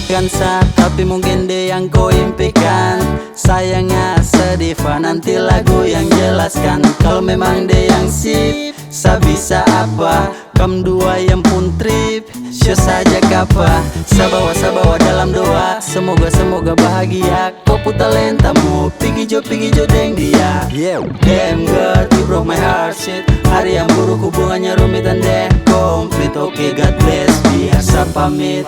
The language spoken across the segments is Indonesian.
Kansa, tapi mungkin dia yang kau impikan. Sayangnya sedih, nanti lagu yang jelaskan. Kalau memang dia yang sip, sa bisa apa? Kam dua yang pun trip, show saja kapa. Sabawa dalam doa, semoga bahagia. Kau pu talentamu, pigi jo deng dia. Yeah, damn girl, you broke my heart shit. Hari yang buruk hubungannya rumit dan deh komplit. Oke, God bless, biasa pamit.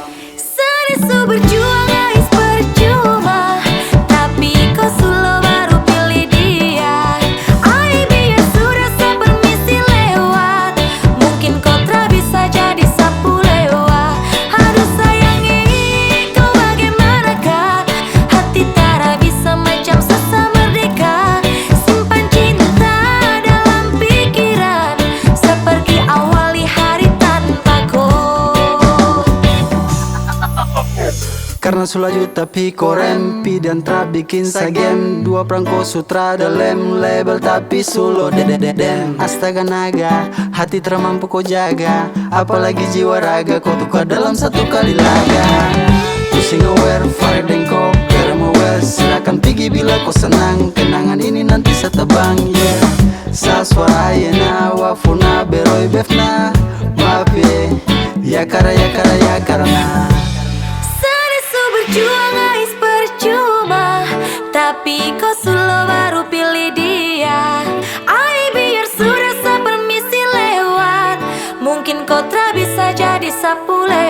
Su berjuang guys percuma, tapi kau sulo baru pilih dia. I biar sudah sepermisi lewat, mungkin kau tak bisa jadi sapu lewat. Aduh sayangi kau bagaimanakah, hati tak bisa macam sesa merdeka. Simpan cinta dalam pikiran, seperti awali hari tanpa kau. Karena sulaju tapi korempi dan tra bikin sagem. Dua perangko sutra dalam label tapi sulo dedededem. Astaga naga, hati termampu kau jaga. Apalagi jiwa raga kau tukar dalam satu kali laga. Pusing aware, fire dan kau kerem aware. Silakan pergi bila kau senang, kenangan ini nanti setebang. Yeah, sa suara ayana wafuna beroi befna. Maaf ya karena Berjuang guys percuma, tapi kau sulo baru pilih dia. I biar sudah sepermisi lewat, mungkin kau tak bisa jadi sapu lewat.